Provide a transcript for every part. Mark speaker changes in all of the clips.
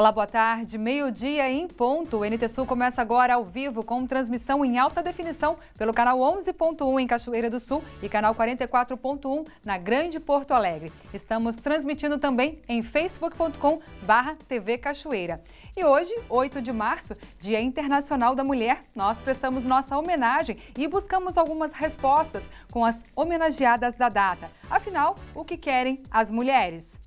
Speaker 1: Olá, boa tarde. Meio-dia em ponto. O NT Sul começa agora ao vivo com transmissão em alta definição pelo canal 11.1 em Cachoeira do Sul e canal 44.1 na Grande Porto Alegre. Estamos transmitindo também em facebook.com/TV Cachoeira. E hoje, 8 de março, Dia Internacional da Mulher, nós prestamos nossa homenagem e buscamos algumas respostas com as homenageadas da data. Afinal, o que querem as mulheres?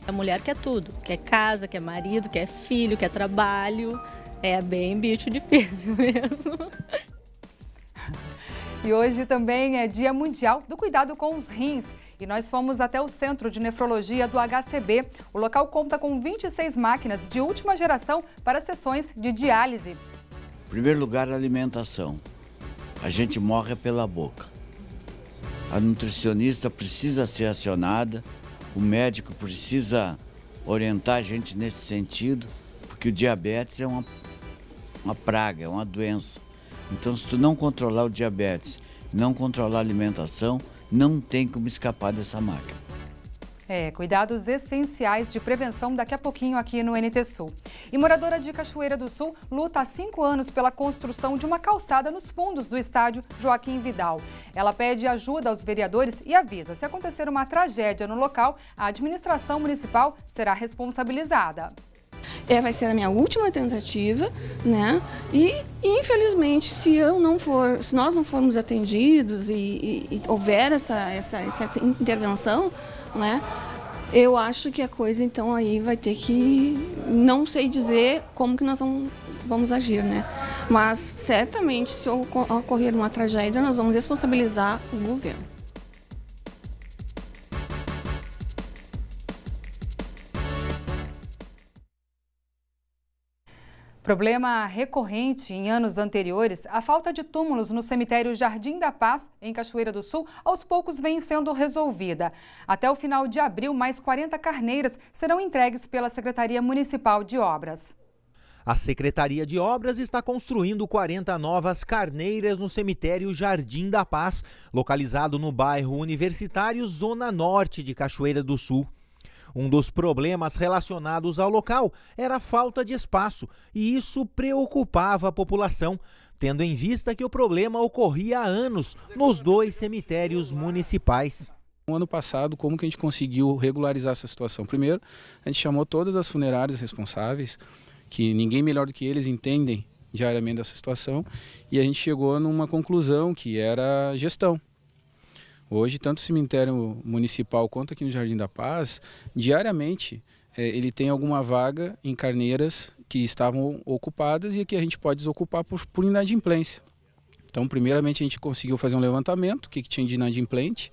Speaker 2: A mulher quer tudo, quer casa, quer marido, quer filho, quer trabalho. É bem bicho difícil mesmo.
Speaker 1: E hoje também é Dia Mundial do Cuidado com os Rins. E nós fomos até o Centro de Nefrologia do HCB. O local conta com 26 máquinas de última geração para sessões de diálise.
Speaker 3: Em primeiro lugar, a alimentação. A gente morre pela boca. A nutricionista precisa ser acionada. O médico precisa orientar a gente nesse sentido, porque o diabetes é uma praga, é uma doença. Então, se tu não controlar o diabetes, não controlar a alimentação, não tem como escapar dessa máquina.
Speaker 1: Cuidados essenciais de prevenção daqui a pouquinho aqui no NT Sul. E moradora de Cachoeira do Sul luta há 5 anos pela construção de uma calçada nos fundos do estádio Joaquim Vidal. Ela pede ajuda aos vereadores e avisa, se acontecer uma tragédia no local, a administração municipal será responsabilizada.
Speaker 4: Vai ser a minha última tentativa, né? E infelizmente, se nós não formos atendidos e houver essa intervenção, né? Eu acho que a coisa então aí vai ter que, não sei dizer como que nós vamos agir, né? Mas certamente, se ocorrer uma tragédia, nós vamos responsabilizar o governo.
Speaker 1: Problema recorrente em anos anteriores, a falta de túmulos no cemitério Jardim da Paz, em Cachoeira do Sul, aos poucos vem sendo resolvida. Até o final de abril, mais 40 carneiras serão entregues pela Secretaria Municipal de Obras.
Speaker 5: A Secretaria de Obras está construindo 40 novas carneiras no cemitério Jardim da Paz, localizado no bairro Universitário, zona norte de Cachoeira do Sul. Um dos problemas relacionados ao local era a falta de espaço, e isso preocupava a população, tendo em vista que o problema ocorria há anos nos 2 cemitérios municipais.
Speaker 6: No ano passado, como que a gente conseguiu regularizar essa situação? Primeiro, a gente chamou todas as funerárias responsáveis, que ninguém melhor do que eles entendem diariamente dessa situação, e a gente chegou numa conclusão que era gestão. Hoje, tanto o cemitério municipal quanto aqui no Jardim da Paz, diariamente ele tem alguma vaga em carneiras que estavam ocupadas e que a gente pode desocupar por inadimplência. Então, primeiramente, a gente conseguiu fazer um levantamento, o que tinha de inadimplente,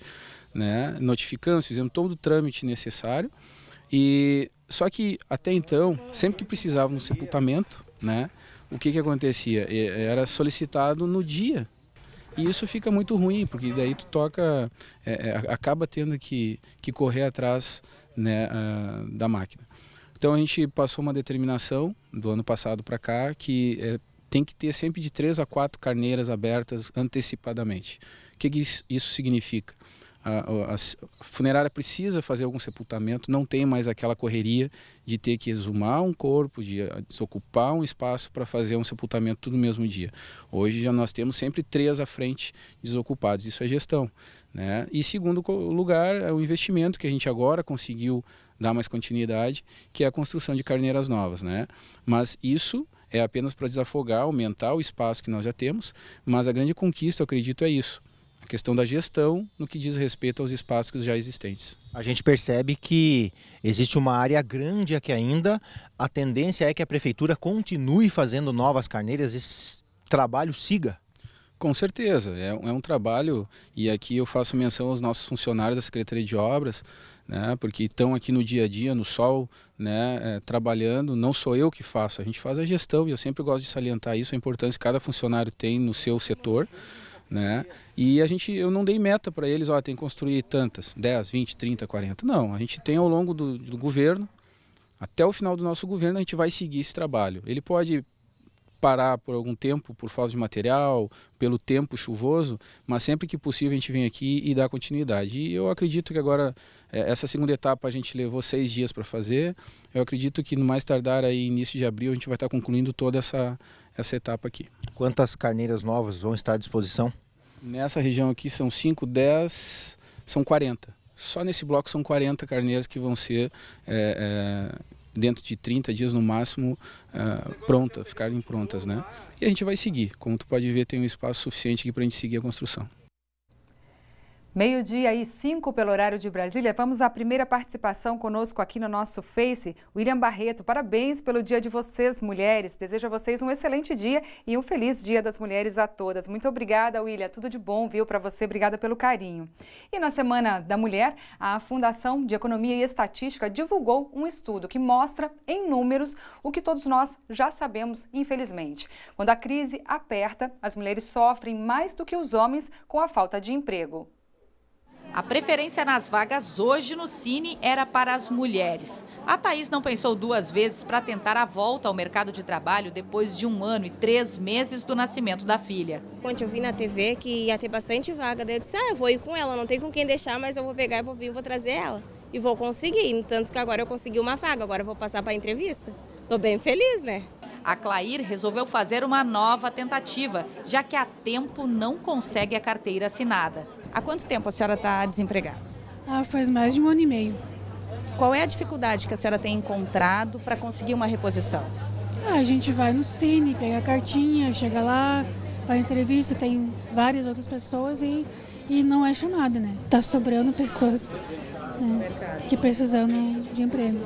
Speaker 6: né? Notificamos, fizemos todo o trâmite necessário. Só que, até então, sempre que precisava de um sepultamento, né, o que acontecia? Era solicitado no dia. E isso fica muito ruim, porque daí tu acaba tendo que correr atrás, né, da máquina. Então a gente passou uma determinação do ano passado para cá que tem que ter sempre de 3 a 4 carneiras abertas antecipadamente. O que isso significa? A funerária precisa fazer algum sepultamento, não tem mais aquela correria de ter que exumar um corpo, de desocupar um espaço para fazer um sepultamento tudo no mesmo dia. Hoje já nós temos sempre 3 à frente desocupados, isso é gestão, né? E segundo lugar, é o investimento que a gente agora conseguiu dar mais continuidade, que é a construção de carneiras novas, né? Mas isso é apenas para desafogar, aumentar o espaço que nós já temos, mas a grande conquista, eu acredito, é isso. A questão da gestão no que diz respeito aos espaços já existentes.
Speaker 5: A gente percebe que existe uma área grande aqui ainda. A tendência é que a prefeitura continue fazendo novas carneiras, esse trabalho siga.
Speaker 6: Com certeza, é um trabalho, e aqui eu faço menção aos nossos funcionários da Secretaria de Obras, né, porque estão aqui no dia a dia, no sol, né, trabalhando. Não sou eu que faço, a gente faz a gestão, e eu sempre gosto de salientar isso, a importância que cada funcionário tem no seu setor. Né? E eu não dei meta para eles, tem que construir tantas, 10, 20, 30, 40. Não, a gente tem ao longo do governo, até o final do nosso governo, a gente vai seguir esse trabalho. Ele pode parar por algum tempo, por falta de material, pelo tempo chuvoso, mas sempre que possível a gente vem aqui e dá continuidade. E eu acredito que agora, essa segunda etapa a gente levou 6 dias para fazer, eu acredito que no mais tardar aí, início de abril, a gente vai estar concluindo toda essa etapa aqui.
Speaker 5: Quantas carneiras novas vão estar à disposição?
Speaker 6: Nessa região aqui são 5, 10, são 40. Só nesse bloco são 40 carneiras que vão ser, dentro de 30 dias no máximo, ficarem prontas, né? E a gente vai seguir. Como tu pode ver, tem um espaço suficiente aqui para a gente seguir a construção.
Speaker 1: 12h05 pelo horário de Brasília. Vamos à primeira participação conosco aqui no nosso Face. William Barreto, parabéns pelo dia de vocês, mulheres. Desejo a vocês um excelente dia e um feliz Dia das Mulheres a todas. Muito obrigada, William. Tudo de bom, viu, para você. Obrigada pelo carinho. E na Semana da Mulher, a Fundação de Economia e Estatística divulgou um estudo que mostra, em números, o que todos nós já sabemos, infelizmente. Quando a crise aperta, as mulheres sofrem mais do que os homens com a falta de emprego.
Speaker 7: A preferência nas vagas hoje no Cine era para as mulheres. A Thaís não pensou 2 vezes para tentar a volta ao mercado de trabalho depois de 1 ano e 3 meses do nascimento da filha.
Speaker 8: Ontem eu vi na TV que ia ter bastante vaga, daí eu disse, eu vou ir com ela, não tem com quem deixar, mas eu vou pegar e vou vir, vou trazer ela. E vou conseguir, tanto que agora eu consegui uma vaga, agora eu vou passar para a entrevista. Estou bem feliz, né?
Speaker 7: A Clair resolveu fazer uma nova tentativa, já que há tempo não consegue a carteira assinada. Há quanto tempo a senhora está desempregada?
Speaker 9: Faz mais de 1 ano e meio.
Speaker 7: Qual é a dificuldade que a senhora tem encontrado para conseguir uma reposição?
Speaker 9: A gente vai no Cine, pega a cartinha, chega lá, faz entrevista, tem várias outras pessoas e não acha nada, né? Tá sobrando pessoas, né, que precisando de emprego.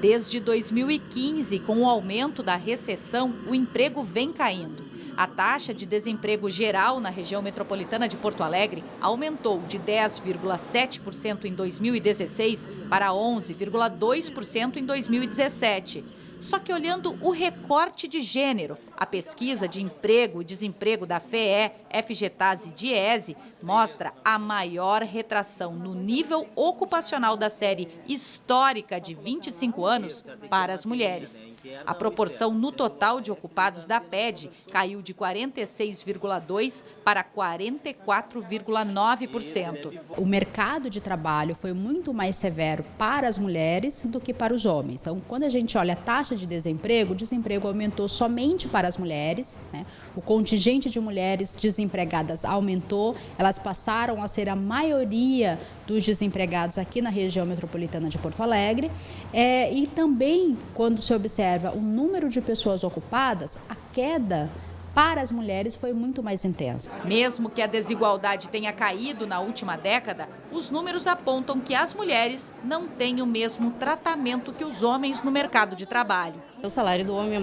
Speaker 7: Desde 2015, com o aumento da recessão, o emprego vem caindo. A taxa de desemprego geral na região metropolitana de Porto Alegre aumentou de 10,7% em 2016 para 11,2% em 2017. Só que olhando o recorte de gênero, a pesquisa de emprego e desemprego da FEE, FGTAS e DIESE mostra a maior retração no nível ocupacional da série histórica de 25 anos para as mulheres. A proporção no total de ocupados da PED caiu de 46,2% para 44,9%.
Speaker 10: O mercado de trabalho foi muito mais severo para as mulheres do que para os homens. Então, quando a gente olha a taxa de desemprego, o desemprego aumentou somente para as mulheres, né? O contingente de mulheres desempregadas aumentou, elas passaram a ser a maioria dos desempregados aqui na região metropolitana de Porto Alegre. E também, quando se observa o número de pessoas ocupadas, a queda para as mulheres foi muito mais intensa.
Speaker 7: Mesmo que a desigualdade tenha caído na última década, os números apontam que as mulheres não têm o mesmo tratamento que os homens no mercado de trabalho.
Speaker 8: O salário do homem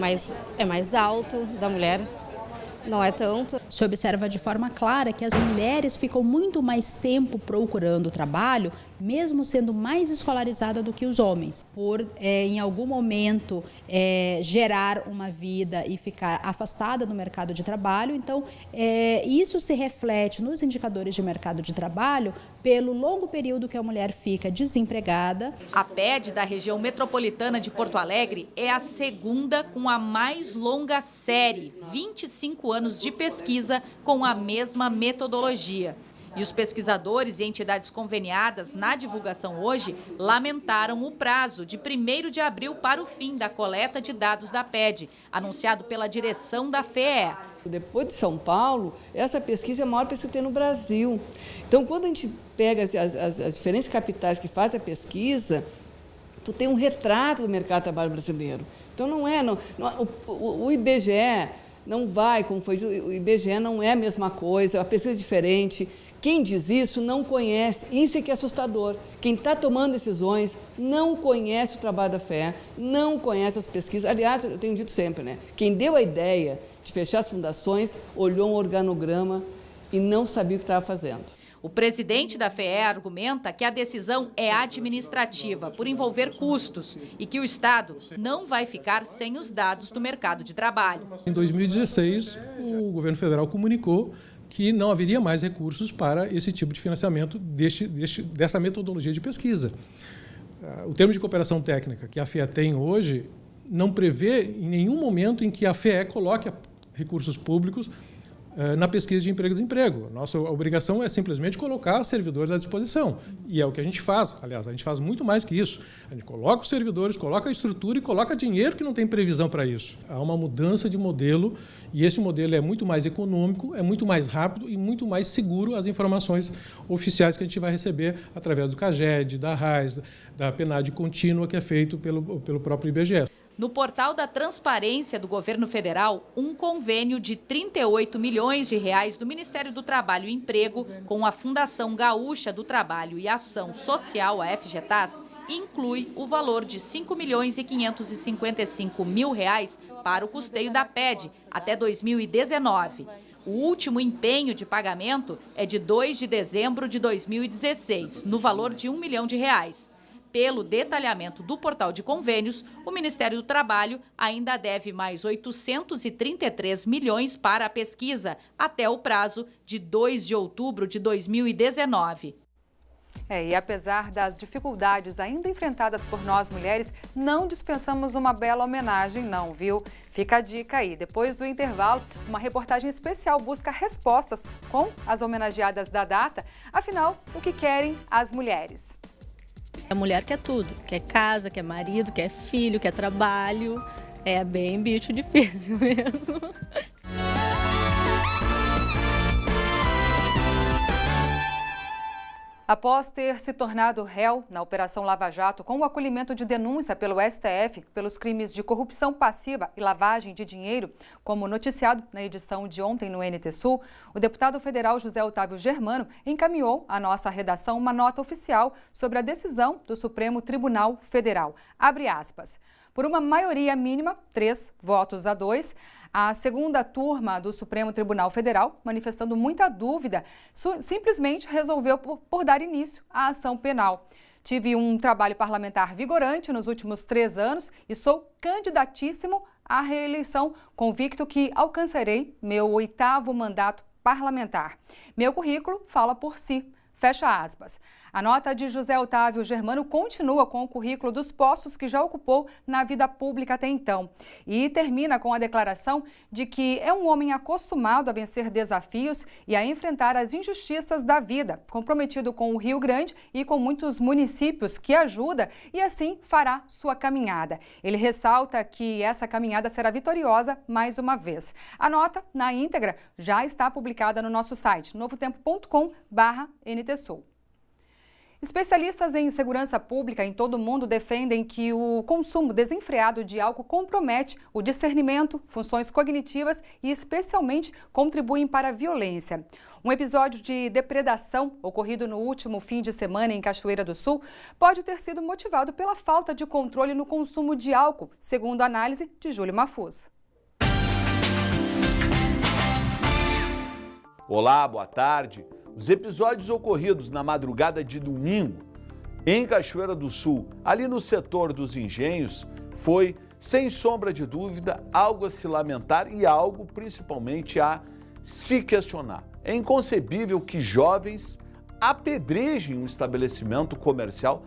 Speaker 8: é mais alto, da mulher não é tanto.
Speaker 10: Se observa de forma clara que as mulheres ficam muito mais tempo procurando trabalho, mesmo sendo mais escolarizadas do que os homens, por em algum momento gerar uma vida e ficar afastada do mercado de trabalho. Então, isso se reflete nos indicadores de mercado de trabalho pelo longo período que a mulher fica desempregada.
Speaker 7: A PED da região metropolitana de Porto Alegre é a segunda com a mais longa série, 25 anos de pesquisa com a mesma metodologia. E os pesquisadores e entidades conveniadas na divulgação hoje lamentaram o prazo de 1º de abril para o fim da coleta de dados da PED, anunciado pela direção da FEE.
Speaker 11: Depois de São Paulo, essa pesquisa é a maior pesquisa que tem no Brasil. Então, quando a gente pega as diferentes capitais que fazem a pesquisa, tu tem um retrato do mercado de trabalho brasileiro. Então, o IBGE não vai, como foi, o IBGE não é a mesma coisa, a pesquisa é diferente. Quem diz isso não conhece, isso é que é assustador. Quem está tomando decisões não conhece o trabalho da FEE, não conhece as pesquisas. Aliás, eu tenho dito sempre, né? Quem deu a ideia de fechar as fundações olhou um organograma e não sabia o que estava fazendo.
Speaker 7: O presidente da FEE argumenta que a decisão é administrativa, por envolver custos, e que o Estado não vai ficar sem os dados do mercado de trabalho.
Speaker 12: Em 2016, o governo federal comunicou que não haveria mais recursos para esse tipo de financiamento dessa metodologia de pesquisa. O termo de cooperação técnica que a FEE tem hoje não prevê em nenhum momento em que a FEE coloque recursos públicos na pesquisa de emprego e desemprego. Nossa obrigação é simplesmente colocar servidores à disposição. E é o que a gente faz. Aliás, a gente faz muito mais que isso. A gente coloca os servidores, coloca a estrutura e coloca dinheiro que não tem previsão para isso. Há uma mudança de modelo e esse modelo é muito mais econômico, é muito mais rápido e muito mais seguro as informações oficiais que a gente vai receber através do CAGED, da RAIS, da PNAD contínua que é feito pelo próprio IBGE.
Speaker 7: No portal da Transparência do Governo Federal, um convênio de 38 milhões de reais do Ministério do Trabalho e Emprego com a Fundação Gaúcha do Trabalho e Ação Social, a FGTAS, inclui o valor de R$ 5.555.000 reais para o custeio da PED até 2019. O último empenho de pagamento é de 2 de dezembro de 2016, no valor de R$ 1 milhão. Pelo detalhamento do portal de convênios, o Ministério do Trabalho ainda deve mais 833 milhões para a pesquisa, até o prazo de 2 de outubro de 2019.
Speaker 1: E apesar das dificuldades ainda enfrentadas por nós mulheres, não dispensamos uma bela homenagem não, viu? Fica a dica aí. Depois do intervalo, uma reportagem especial busca respostas com as homenageadas da data. Afinal, o que querem as mulheres?
Speaker 2: A mulher quer tudo, quer casa, quer marido, quer filho, quer trabalho. É bem bicho difícil mesmo.
Speaker 1: Após ter se tornado réu na Operação Lava Jato com o acolhimento de denúncia pelo STF pelos crimes de corrupção passiva e lavagem de dinheiro, como noticiado na edição de ontem no NT Sul, o deputado federal José Otávio Germano encaminhou à nossa redação uma nota oficial sobre a decisão do Supremo Tribunal Federal. Abre aspas. Por uma maioria mínima, 3-2, a segunda turma do Supremo Tribunal Federal, manifestando muita dúvida, simplesmente resolveu por dar início à ação penal. Tive um trabalho parlamentar vigorante nos últimos 3 anos e sou candidatíssimo à reeleição, convicto que alcançarei meu 8º mandato parlamentar. Meu currículo fala por si. Fecha aspas. A nota de José Otávio Germano continua com o currículo dos postos que já ocupou na vida pública até então. E termina com a declaração de que é um homem acostumado a vencer desafios e a enfrentar as injustiças da vida, comprometido com o Rio Grande e com muitos municípios que ajuda e assim fará sua caminhada. Ele ressalta que essa caminhada será vitoriosa mais uma vez. A nota, na íntegra, já está publicada no nosso site, novotempo.com/NTSul. Especialistas em segurança pública em todo o mundo defendem que o consumo desenfreado de álcool compromete o discernimento, funções cognitivas e especialmente contribuem para a violência. Um episódio de depredação ocorrido no último fim de semana em Cachoeira do Sul pode ter sido motivado pela falta de controle no consumo de álcool, segundo a análise de Júlio Mafuz.
Speaker 13: Olá, boa tarde. Os episódios ocorridos na madrugada de domingo em Cachoeira do Sul, ali no setor dos engenhos, foi, sem sombra de dúvida, algo a se lamentar e algo principalmente a se questionar. É inconcebível que jovens apedrejem um estabelecimento comercial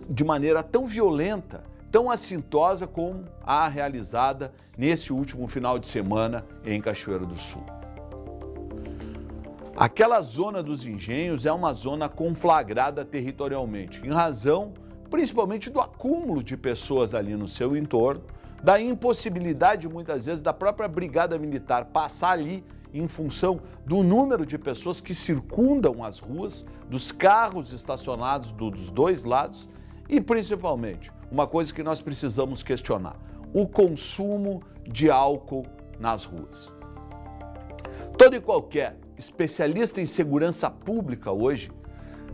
Speaker 13: de maneira tão violenta, tão assintosa como a realizada nesse último final de semana em Cachoeira do Sul. Aquela zona dos engenhos é uma zona conflagrada territorialmente, em razão principalmente do acúmulo de pessoas ali no seu entorno, da impossibilidade muitas vezes da própria Brigada Militar passar ali em função do número de pessoas que circundam as ruas, dos carros estacionados dos dois lados e principalmente uma coisa que nós precisamos questionar, o consumo de álcool nas ruas. Todo e qualquer especialista em segurança pública hoje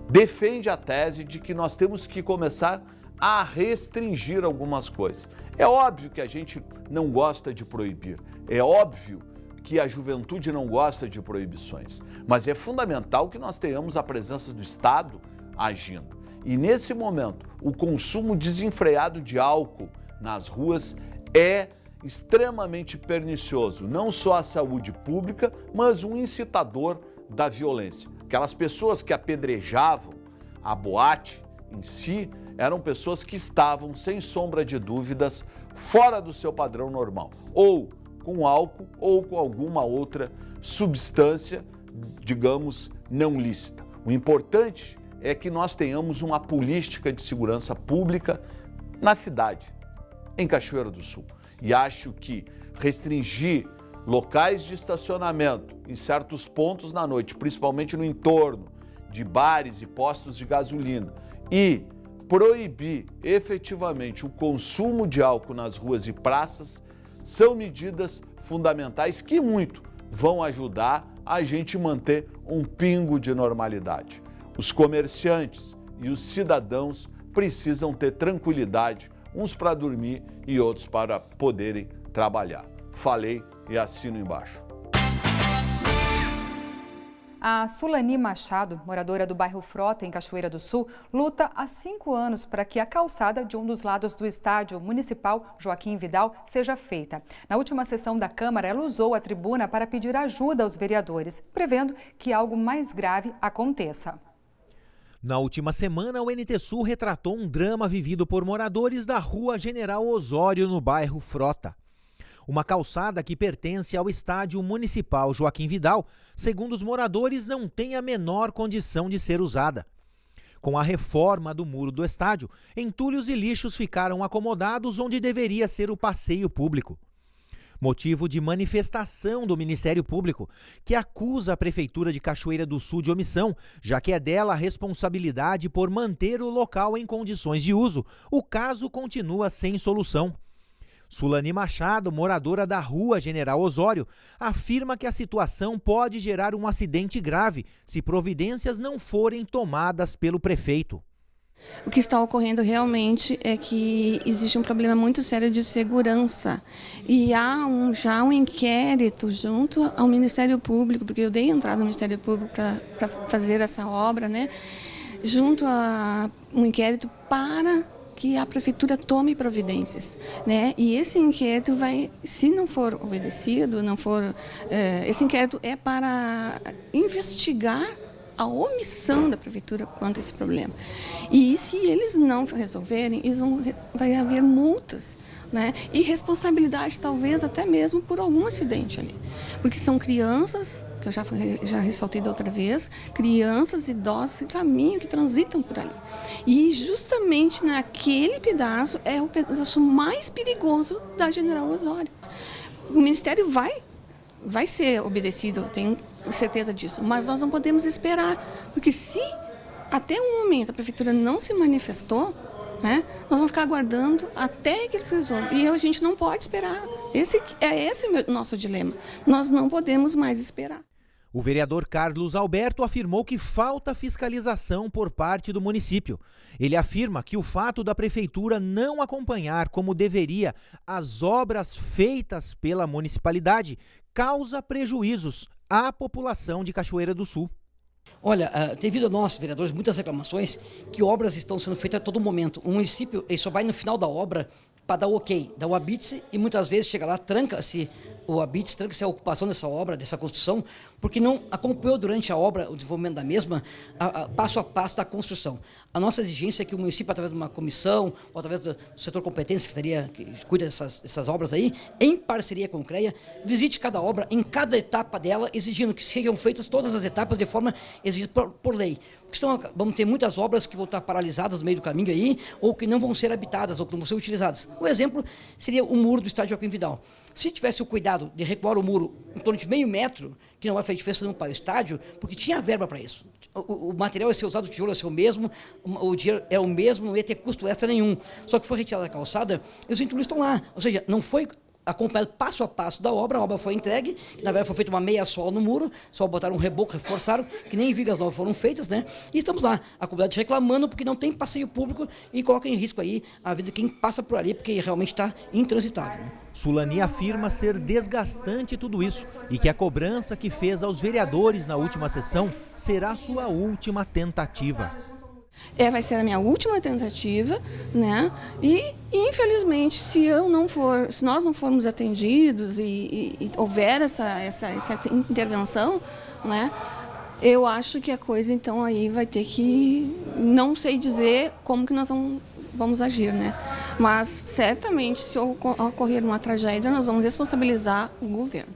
Speaker 13: defende a tese de que nós temos que começar a restringir algumas coisas. É óbvio que a gente não gosta de proibir, é óbvio que a juventude não gosta de proibições, mas é fundamental que nós tenhamos a presença do Estado agindo. E nesse momento, o consumo desenfreado de álcool nas ruas é extremamente pernicioso, não só à saúde pública, mas um incitador da violência. Aquelas pessoas que apedrejavam a boate em si eram pessoas que estavam, sem sombra de dúvidas, fora do seu padrão normal, ou com álcool ou com alguma outra substância, digamos, não lícita. O importante é que nós tenhamos uma política de segurança pública na cidade, em Cachoeira do Sul. E acho que restringir locais de estacionamento em certos pontos na noite, principalmente no entorno de bares e postos de gasolina, e proibir efetivamente o consumo de álcool nas ruas e praças, são medidas fundamentais que muito vão ajudar a gente manter um pingo de normalidade. Os comerciantes e os cidadãos precisam ter tranquilidade, uns para dormir e outros para poderem trabalhar. Falei e assino embaixo.
Speaker 1: A Sulani Machado, moradora do bairro Frota, em Cachoeira do Sul, luta há 5 anos para que a calçada de um dos lados do estádio municipal Joaquim Vidal seja feita. Na última sessão da Câmara, ela usou a tribuna para pedir ajuda aos vereadores, prevendo que algo mais grave aconteça.
Speaker 5: Na última semana, o NT Sul retratou um drama vivido por moradores da Rua General Osório, no bairro Frota. Uma calçada que pertence ao estádio municipal Joaquim Vidal, segundo os moradores, não tem a menor condição de ser usada. Com a reforma do muro do estádio, entulhos e lixos ficaram acomodados onde deveria ser o passeio público. Motivo de manifestação do Ministério Público, que acusa a Prefeitura de Cachoeira do Sul de omissão, já que é dela a responsabilidade por manter o local em condições de uso. O caso continua sem solução. Sulani Machado, moradora da Rua General Osório, afirma que a situação pode gerar um acidente grave se providências não forem tomadas pelo prefeito.
Speaker 4: O que está ocorrendo realmente é que existe um problema muito sério de segurança e há já um inquérito junto ao Ministério Público, porque eu dei entrada no Ministério Público para fazer essa obra, né? Junto a um inquérito para que a prefeitura tome providências, né? E esse inquérito vai, se não for obedecido, esse inquérito é para investigar a omissão da prefeitura quanto a esse problema. E se eles não resolverem, vai haver multas, né? E responsabilidade talvez até mesmo por algum acidente ali. Porque são crianças, que eu já ressaltei da outra vez, crianças, idosos, que transitam por ali. E justamente naquele pedaço é o pedaço mais perigoso da General Osório. O Ministério vai ser obedecido, tenho certeza disso, mas nós não podemos esperar, porque se até o momento a prefeitura não se manifestou, né, nós vamos ficar aguardando até que eles resolvam. E a gente não pode esperar. Esse é o nosso dilema. Nós não podemos mais esperar.
Speaker 5: O vereador Carlos Alberto afirmou que falta fiscalização por parte do município. Ele afirma que o fato da prefeitura não acompanhar como deveria as obras feitas pela municipalidade causa prejuízos à população de Cachoeira do Sul.
Speaker 14: Olha, tem vindo a nós, vereadores, muitas reclamações que obras estão sendo feitas a todo momento. O município só vai no final da obra para dar o ok, dar o habite, e muitas vezes chega lá, tranca-se o habite, tranca-se a ocupação dessa obra, dessa construção, porque não acompanhou durante a obra, o desenvolvimento da mesma, passo a passo da construção. A nossa exigência é que o município, através de uma comissão, ou através do setor competente, que cuida dessas obras aí, em parceria com o CREA, visite cada obra em cada etapa dela, exigindo que sejam feitas todas as etapas de forma exigida por lei. Porque senão vamos ter muitas obras que vão estar paralisadas no meio do caminho aí, ou que não vão ser habitadas, ou que não vão ser utilizadas. Um exemplo seria o muro do estádio Joaquim Vidal. Se tivesse o cuidado de recuar o muro em torno de meio metro, que não vai fazer diferença nenhuma para o estádio, porque tinha verba para isso. O material ia ser usado, o tijolo ia ser o mesmo, o dinheiro é o mesmo, não ia ter custo extra nenhum. Só que foi retirada da calçada e os entulhos estão lá. Ou seja, não foi acompanhado passo a passo da obra, a obra foi entregue, na verdade foi feita uma meia sola no muro, só botaram um reboco, reforçaram, que nem vigas novas foram feitas, né? E estamos lá, a comunidade reclamando porque não tem passeio público e coloca em risco aí a vida de quem passa por ali, porque realmente está intransitável.
Speaker 5: Sulani afirma ser desgastante tudo isso e que a cobrança que fez aos vereadores na última sessão será sua última tentativa.
Speaker 4: Vai ser a minha última tentativa, né? E infelizmente, se nós não formos atendidos e houver essa intervenção, né? Eu acho que a coisa então aí vai ter que, não sei dizer como que nós vamos agir, né? Mas certamente, se ocorrer uma tragédia, nós vamos responsabilizar o governo.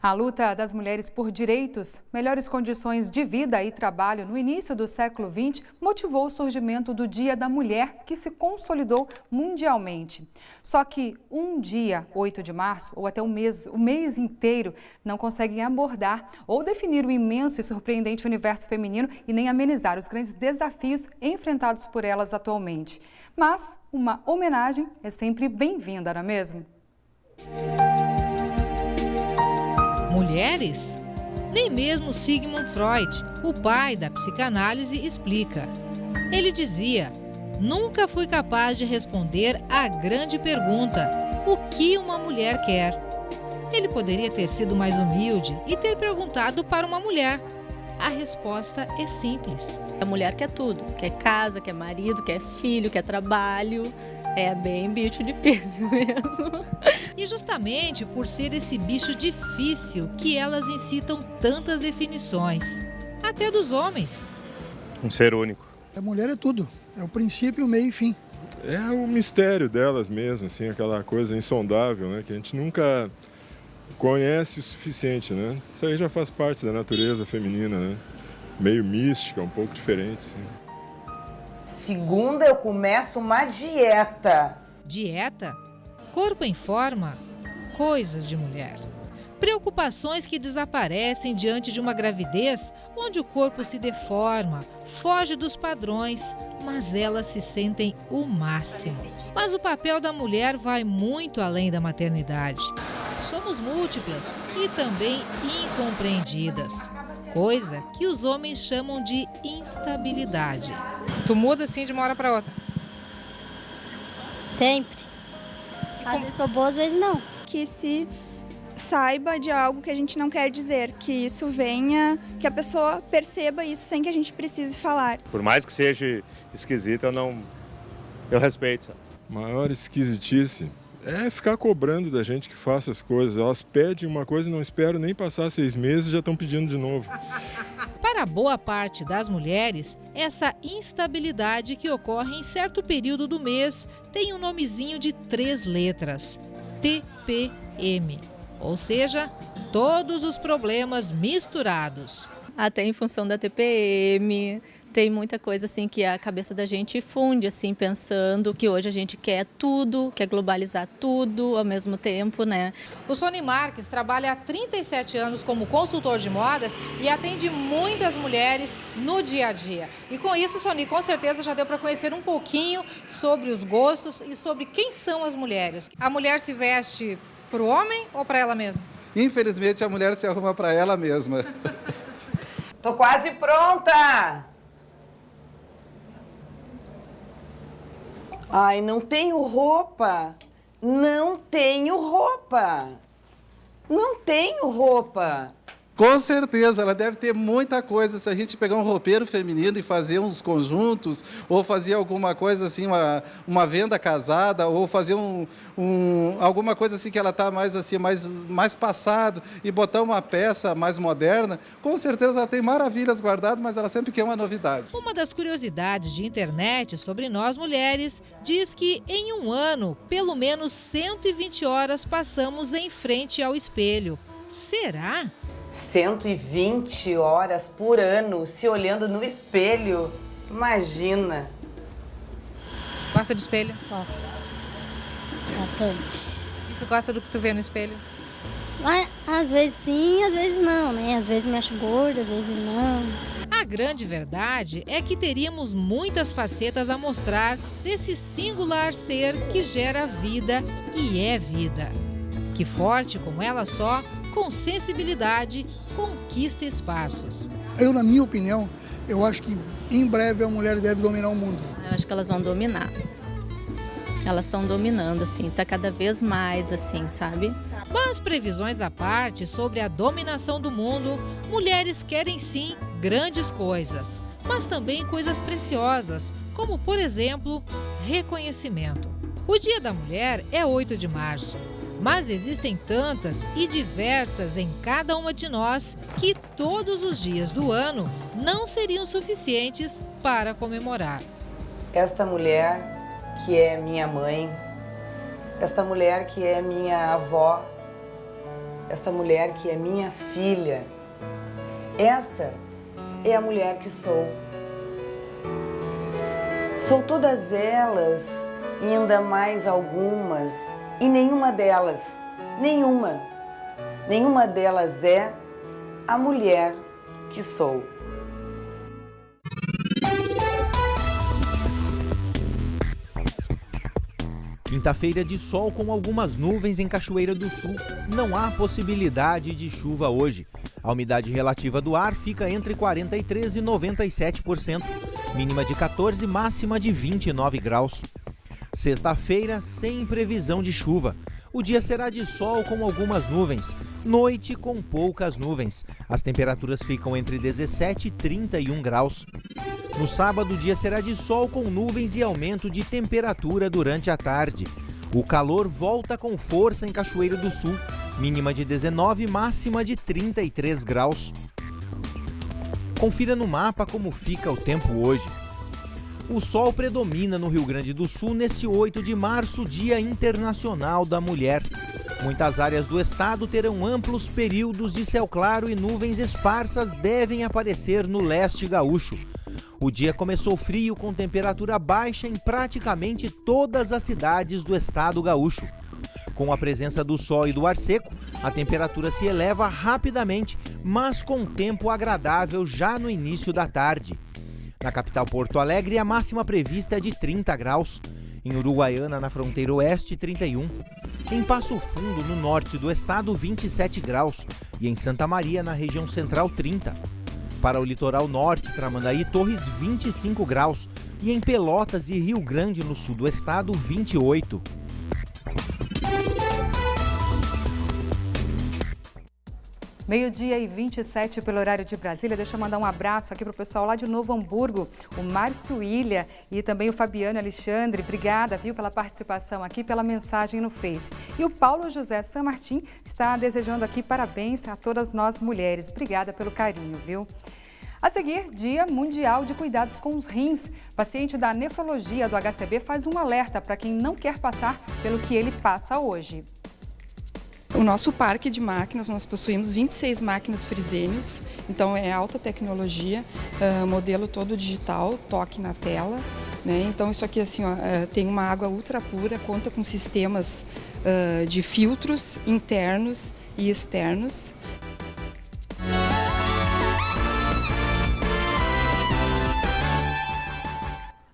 Speaker 1: A luta das mulheres por direitos, melhores condições de vida e trabalho no início do século XX motivou o surgimento do Dia da Mulher, que se consolidou mundialmente. Só que um dia, 8 de março, ou até o mês inteiro, não conseguem abordar ou definir o imenso e surpreendente universo feminino e nem amenizar os grandes desafios enfrentados por elas atualmente. Mas uma homenagem é sempre bem-vinda, não é mesmo?
Speaker 15: Mulheres? Nem mesmo Sigmund Freud, o pai da psicanálise, explica. Ele dizia: nunca fui capaz de responder à grande pergunta: o que uma mulher quer? Ele poderia ter sido mais humilde e ter perguntado para uma mulher. A resposta é simples.
Speaker 2: A mulher quer tudo, quer casa, quer marido, quer filho, quer trabalho. É bem bicho difícil mesmo.
Speaker 15: E justamente por ser esse bicho difícil que elas incitam tantas definições, até dos homens.
Speaker 16: Um ser único.
Speaker 17: A mulher é tudo, é o princípio, o meio e fim.
Speaker 16: É o mistério delas mesmo, assim, aquela coisa insondável, né, que a gente nunca conhece o suficiente, né? Isso aí já faz parte da natureza feminina, né? Meio mística, um pouco diferente, assim.
Speaker 18: Segunda, eu começo uma dieta.
Speaker 15: Dieta? Corpo em forma? Coisas de mulher. Preocupações que desaparecem diante de uma gravidez onde o corpo se deforma, foge dos padrões, mas elas se sentem o máximo. Mas o papel da mulher vai muito além da maternidade. Somos múltiplas e também incompreendidas, coisa que os homens chamam de instabilidade.
Speaker 1: Tu muda assim de uma hora para outra?
Speaker 19: Sempre. Às vezes estou boa, às vezes não.
Speaker 20: Que se saiba de algo que a gente não quer dizer, que isso venha, que a pessoa perceba isso sem que a gente precise falar.
Speaker 16: Por mais que seja esquisito, eu respeito. Maior esquisitice é ficar cobrando da gente que faça as coisas. Elas pedem uma coisa e não esperam nem passar 6 meses e já estão pedindo de novo.
Speaker 15: Para boa parte das mulheres, essa instabilidade que ocorre em certo período do mês tem um nomezinho de 3 letras: TPM. Ou seja, todos os problemas misturados.
Speaker 2: Até em função da TPM, tem muita coisa assim que a cabeça da gente funde, assim, pensando que hoje a gente quer tudo, quer globalizar tudo ao mesmo tempo, né?
Speaker 1: O Sony Marques trabalha há 37 anos como consultor de modas e atende muitas mulheres no dia a dia. E com isso, Sony, com certeza já deu para conhecer um pouquinho sobre os gostos e sobre quem são as mulheres. A mulher se veste para o homem ou para ela mesma?
Speaker 21: Infelizmente, a mulher se arruma para ela mesma.
Speaker 18: Tô quase pronta! Ai, não tenho roupa. Não tenho roupa. Não tenho roupa.
Speaker 21: Com certeza, ela deve ter muita coisa. Se a gente pegar um roupeiro feminino e fazer uns conjuntos, ou fazer alguma coisa assim, uma venda casada, ou fazer alguma coisa assim que ela está mais assim, mais passado, e botar uma peça mais moderna, com certeza ela tem maravilhas guardadas, mas ela sempre quer uma novidade.
Speaker 15: Uma das curiosidades de internet sobre nós mulheres diz que em um ano, pelo menos 120 horas passamos em frente ao espelho. Será?
Speaker 18: 120 horas por ano se olhando no espelho. Imagina.
Speaker 1: Gosta de espelho?
Speaker 19: Gosto. Bastante.
Speaker 1: E tu gosta do que tu vê no espelho?
Speaker 19: Mas, às vezes sim, às vezes não, né? Às vezes me acho gorda, às vezes não.
Speaker 15: A grande verdade é que teríamos muitas facetas a mostrar desse singular ser que gera vida e é vida. Que forte como ela só, com sensibilidade, conquista espaços.
Speaker 17: Eu, na minha opinião, eu acho que em breve a mulher deve dominar o mundo.
Speaker 2: Eu acho que elas vão dominar. Elas estão dominando, assim, tá cada vez mais, assim, sabe?
Speaker 15: Mas previsões à parte sobre a dominação do mundo, mulheres querem sim grandes coisas, mas também coisas preciosas, como, por exemplo, reconhecimento. O Dia da Mulher é 8 de março. Mas existem tantas e diversas em cada uma de nós que todos os dias do ano não seriam suficientes para comemorar.
Speaker 18: esta mulher que é minha mãe, esta mulher que é minha avó, esta mulher que é minha filha, esta é a mulher que sou. Sou todas elas e ainda mais algumas, e nenhuma delas é a mulher que sou.
Speaker 5: Quinta-feira de sol com algumas nuvens em Cachoeira do Sul. Não há possibilidade de chuva hoje. A umidade relativa do ar fica entre 43% e 97%. Mínima de 14, máxima de 29 graus. Sexta-feira, sem previsão de chuva. O dia será de sol com algumas nuvens. Noite com poucas nuvens. As temperaturas ficam entre 17 e 31 graus. No sábado, o dia será de sol com nuvens e aumento de temperatura durante a tarde. O calor volta com força em Cachoeira do Sul. Mínima de 19, máxima de 33 graus. Confira no mapa como fica o tempo hoje. O sol predomina no Rio Grande do Sul neste 8 de março, Dia Internacional da Mulher. Muitas áreas do estado terão amplos períodos de céu claro e nuvens esparsas devem aparecer no leste gaúcho. O dia começou frio com temperatura baixa em praticamente todas as cidades do estado gaúcho. Com a presença do sol e do ar seco, a temperatura se eleva rapidamente, mas com tempo agradável já no início da tarde. Na capital Porto Alegre, a máxima prevista é de 30 graus. Em Uruguaiana, na fronteira oeste, 31. Em Passo Fundo, no norte do estado, 27 graus. E em Santa Maria, na região central, 30. Para o litoral norte, Tramandaí, Torres, 25 graus. E em Pelotas e Rio Grande, no sul do estado, 28.
Speaker 1: Meio-dia e 27 pelo horário de Brasília. Deixa eu mandar um abraço aqui para o pessoal lá de Novo Hamburgo, o Márcio Ilha e também o Fabiano Alexandre. Obrigada, viu, pela participação aqui, pela mensagem no Face. E o Paulo José San Martin está desejando aqui parabéns a todas nós mulheres. Obrigada pelo carinho, viu? A seguir, Dia Mundial de Cuidados com os Rins. Paciente da nefrologia do HCB faz um alerta para quem não quer passar pelo que ele passa hoje.
Speaker 3: O nosso parque de máquinas, nós possuímos 26 máquinas Fresenius, então é alta tecnologia, modelo todo digital, toque na tela, né? Então isso aqui assim, ó, tem uma água ultra pura, conta com sistemas de filtros internos e externos.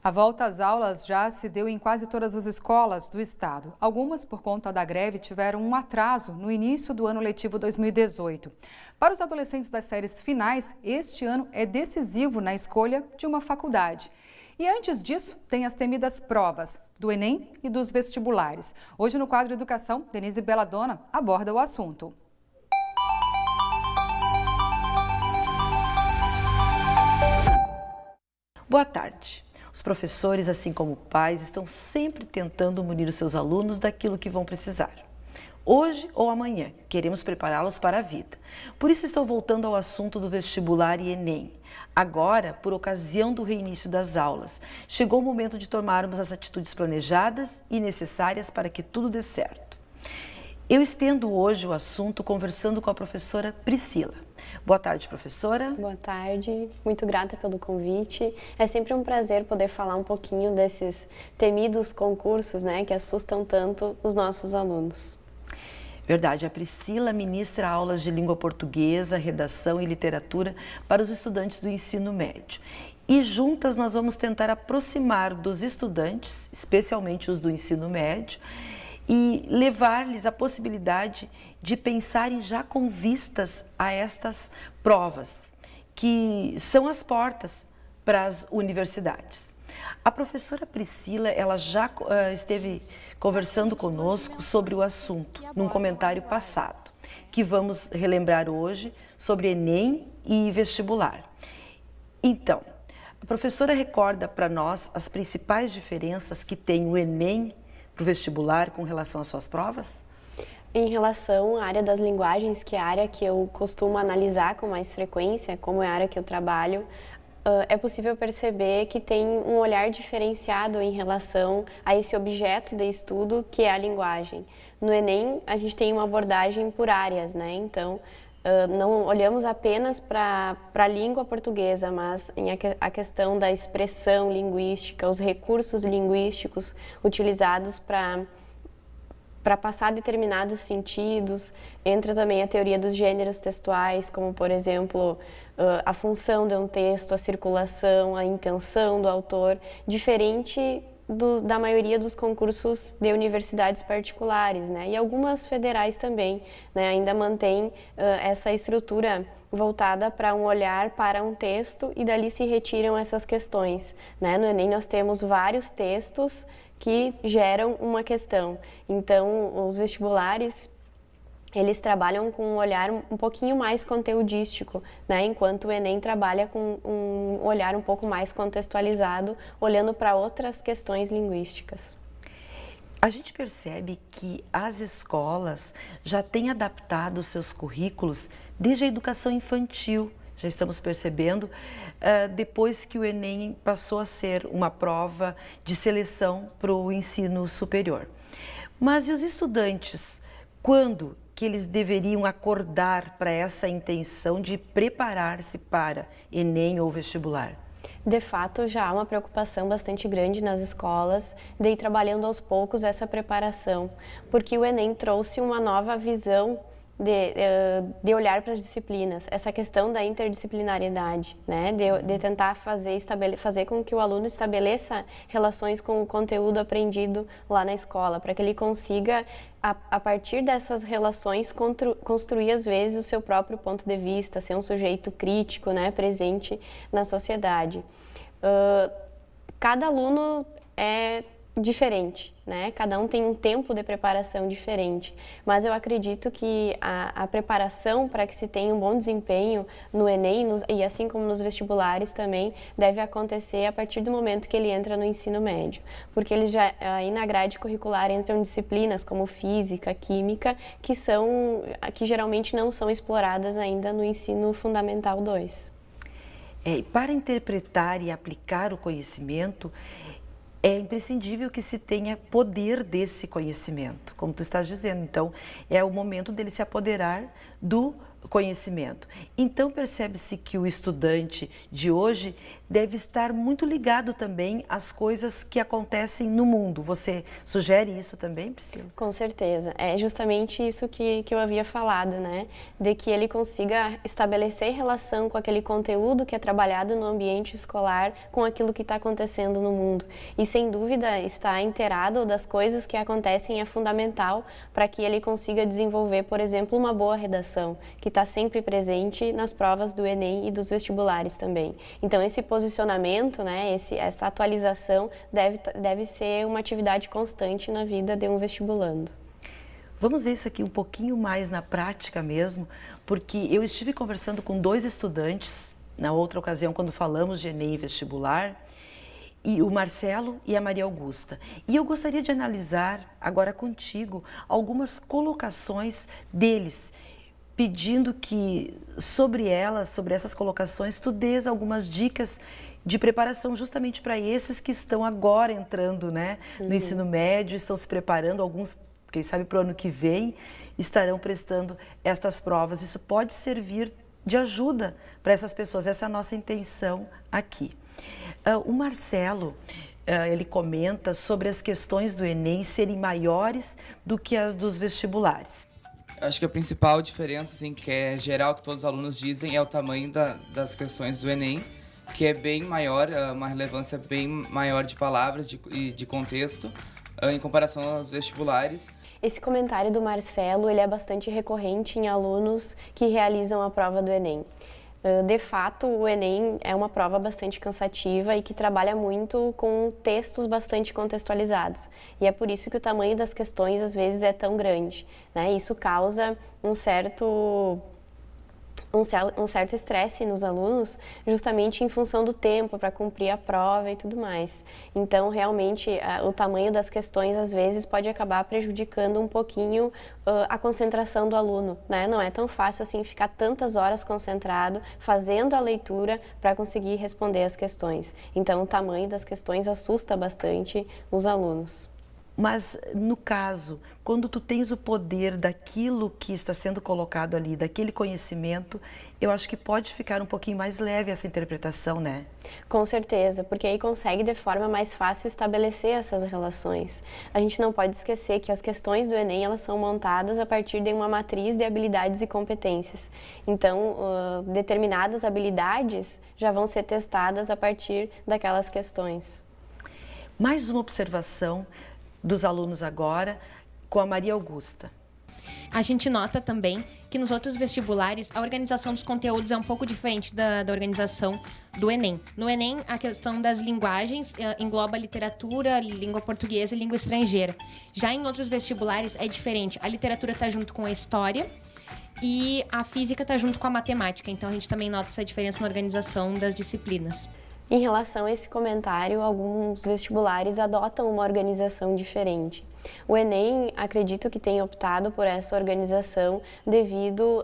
Speaker 1: A volta às aulas já se deu em quase todas as escolas do estado. Algumas, por conta da greve, tiveram um atraso no início do ano letivo 2018. Para os adolescentes das séries finais, este ano é decisivo na escolha de uma faculdade. E antes disso, tem as temidas provas do Enem e dos vestibulares. Hoje, no quadro Educação, Denise Belladonna aborda o assunto.
Speaker 22: Boa tarde. Os professores, assim como pais, estão sempre tentando munir os seus alunos daquilo que vão precisar. Hoje ou amanhã, queremos prepará-los para a vida. Por isso estou voltando ao assunto do vestibular e Enem. Agora, por ocasião do reinício das aulas, chegou o momento de tomarmos as atitudes planejadas e necessárias para que tudo dê certo. Eu estendo hoje o assunto conversando com a professora Priscila. Boa tarde, professora.
Speaker 23: Boa tarde, muito grata pelo convite. É sempre um prazer poder falar um pouquinho desses temidos concursos, né, que assustam tanto os nossos alunos.
Speaker 22: Verdade, a Priscila ministra aulas de língua portuguesa, redação e literatura para os estudantes do ensino médio. E juntas nós vamos tentar aproximar dos estudantes, especialmente os do ensino médio, e levar-lhes a possibilidade de pensarem já com vistas a estas provas, que são as portas para as universidades. A professora Priscila, ela já esteve conversando conosco sobre o assunto num comentário passado, que vamos relembrar hoje sobre Enem e vestibular. Então, a professora recorda para nós as principais diferenças que tem o Enem para o vestibular com relação às suas provas?
Speaker 23: Em relação à área das linguagens, que é a área que eu costumo analisar com mais frequência, como é a área que eu trabalho, é possível perceber que tem um olhar diferenciado em relação a esse objeto de estudo que é a linguagem. No Enem, a gente tem uma abordagem por áreas, né? Então, não olhamos apenas para a língua portuguesa, mas a questão da expressão linguística, os recursos linguísticos utilizados para passar determinados sentidos. Entra também a teoria dos gêneros textuais, como, por exemplo, a função de um texto, a circulação, a intenção do autor, diferente da maioria dos concursos de universidades particulares, né? E algumas federais também, né? Ainda mantém essa estrutura voltada para um olhar para um texto e dali se retiram essas questões, né? No Enem nós temos vários textos que geram uma questão. Então, os vestibulares, eles trabalham com um olhar um pouquinho mais conteudístico, né? Enquanto o Enem trabalha com um olhar um pouco mais contextualizado, olhando para outras questões linguísticas.
Speaker 22: A gente percebe que as escolas já têm adaptado os seus currículos desde a educação infantil. Já estamos percebendo, depois que o Enem passou a ser uma prova de seleção para o ensino superior. Mas e os estudantes, quando que eles deveriam acordar para essa intenção de preparar-se para Enem ou vestibular?
Speaker 23: De fato, já há uma preocupação bastante grande nas escolas de ir trabalhando aos poucos essa preparação, porque o Enem trouxe uma nova visão de olhar para as disciplinas, essa questão da interdisciplinariedade, né? De tentar fazer com que o aluno estabeleça relações com o conteúdo aprendido lá na escola, para que ele consiga, a partir dessas relações, construir às vezes o seu próprio ponto de vista, ser um sujeito crítico, né? Presente na sociedade. Cada aluno é diferente, né? Cada um tem um tempo de preparação diferente, mas eu acredito que a preparação para que se tenha um bom desempenho no Enem e assim como nos vestibulares também deve acontecer a partir do momento que ele entra no ensino médio, porque ele já aí na grade curricular entram disciplinas como física, química, que geralmente não são exploradas ainda no ensino fundamental 2.
Speaker 22: Para interpretar e aplicar o conhecimento, é imprescindível que se tenha poder desse conhecimento, como tu estás dizendo. Então, é o momento dele se apoderar do conhecimento. Então, percebe-se que o estudante de hoje deve estar muito ligado também às coisas que acontecem no mundo. Você sugere isso também, Priscila?
Speaker 23: Com certeza. É justamente isso que eu havia falado, né? De que ele consiga estabelecer relação com aquele conteúdo que é trabalhado no ambiente escolar, com aquilo que está acontecendo no mundo. E, sem dúvida, estar inteirado das coisas que acontecem é fundamental para que ele consiga desenvolver, por exemplo, uma boa redação, que está sempre presente nas provas do Enem e dos vestibulares também. Então, esse posicionamento, né, essa atualização deve ser uma atividade constante na vida de um vestibulando.
Speaker 22: Vamos ver isso aqui um pouquinho mais na prática mesmo, porque eu estive conversando com 2 estudantes, na outra ocasião, quando falamos de Enem e vestibular, e o Marcelo e a Maria Augusta. E eu gostaria de analisar agora contigo algumas colocações deles, pedindo que sobre essas colocações, tu dês algumas dicas de preparação justamente para esses que estão agora entrando, né, no ensino médio, estão se preparando, alguns, quem sabe, para o ano que vem, estarão prestando estas provas. Isso pode servir de ajuda para essas pessoas, essa é a nossa intenção aqui. O Marcelo, ele comenta sobre as questões do Enem serem maiores do que as dos vestibulares.
Speaker 6: Acho que a principal diferença, assim, que é geral, que todos os alunos dizem, é o tamanho das questões do Enem, que é bem maior, uma relevância bem maior de palavras e de contexto, em comparação aos vestibulares.
Speaker 23: Esse comentário do Marcelo, ele é bastante recorrente em alunos que realizam a prova do Enem. De fato, o Enem é uma prova bastante cansativa e que trabalha muito com textos bastante contextualizados. E é por isso que o tamanho das questões, às vezes, é tão grande, né? Isso causa um certo um certo estresse nos alunos, justamente em função do tempo para cumprir a prova e tudo mais. Então, realmente, o tamanho das questões, às vezes, pode acabar prejudicando um pouquinho a concentração do aluno, né? Não é tão fácil assim ficar tantas horas concentrado, fazendo a leitura para conseguir responder as questões. Então, o tamanho das questões assusta bastante os alunos.
Speaker 22: Mas, no caso, quando tu tens o poder daquilo que está sendo colocado ali, daquele conhecimento, eu acho que pode ficar um pouquinho mais leve essa interpretação, né?
Speaker 23: Com certeza, porque aí consegue de forma mais fácil estabelecer essas relações. A gente não pode esquecer que as questões do Enem, elas são montadas a partir de uma matriz de habilidades e competências. Então, determinadas habilidades já vão ser testadas a partir daquelas questões.
Speaker 22: Mais uma observação dos alunos agora, com a Maria Augusta.
Speaker 8: A gente nota também que nos outros vestibulares a organização dos conteúdos é um pouco diferente da organização do Enem. No Enem, a questão das linguagens engloba literatura, língua portuguesa e língua estrangeira. Já em outros vestibulares é diferente. A literatura está junto com a história e a física está junto com a matemática. Então a gente também nota essa diferença na organização das disciplinas.
Speaker 23: Em relação a esse comentário, alguns vestibulares adotam uma organização diferente. O Enem, acredito que tenha optado por essa organização devido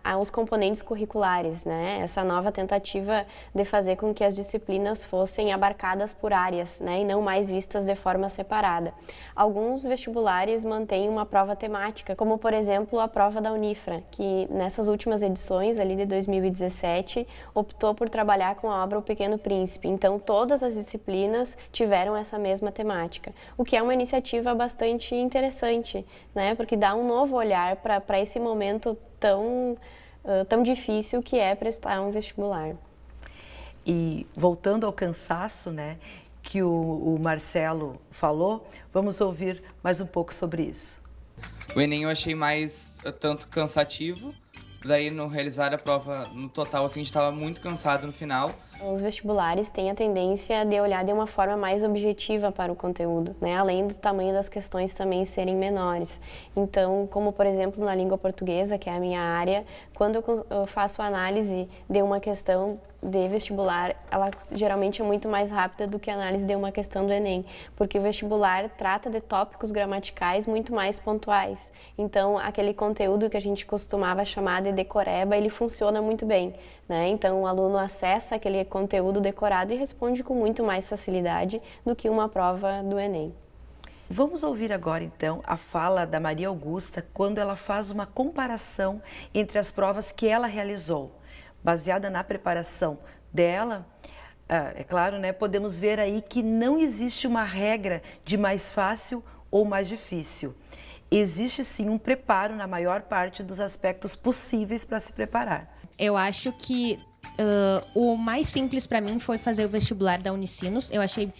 Speaker 23: aos componentes curriculares, né? Essa nova tentativa de fazer com que as disciplinas fossem abarcadas por áreas, né? E não mais vistas de forma separada. Alguns vestibulares mantêm uma prova temática, como por exemplo a prova da Unifra, que nessas últimas edições, ali de 2017, optou por trabalhar com a obra O Pequeno Príncipe. Então todas as disciplinas tiveram essa mesma temática, o que é uma iniciativa bastante interessante, né? Porque dá um novo olhar para esse momento tão difícil que é prestar um vestibular.
Speaker 22: E voltando ao cansaço, né, que o Marcelo falou, vamos ouvir mais um pouco sobre isso.
Speaker 6: O Enem eu achei mais tanto cansativo, daí no realizar a prova no total assim, a gente estava muito cansado no final.
Speaker 23: Os vestibulares têm a tendência de olhar de uma forma mais objetiva para o conteúdo, né? Além do tamanho das questões também serem menores. Então, como por exemplo na língua portuguesa, que é a minha área, quando eu faço análise de uma questão de vestibular, ela geralmente é muito mais rápida do que a análise de uma questão do Enem, porque o vestibular trata de tópicos gramaticais muito mais pontuais. Então, aquele conteúdo que a gente costumava chamar de decoreba, ele funciona muito bem, né? Então, o aluno acessa aquele conteúdo decorado e responde com muito mais facilidade do que uma prova do Enem.
Speaker 22: Vamos ouvir agora, então, a fala da Maria Augusta quando ela faz uma comparação entre as provas que ela realizou. Baseada na preparação dela, é claro, né, podemos ver aí que não existe uma regra de mais fácil ou mais difícil. Existe sim um preparo na maior parte dos aspectos possíveis para se preparar.
Speaker 8: Eu acho que o mais simples para mim foi fazer o vestibular da Unicinos. Eu achei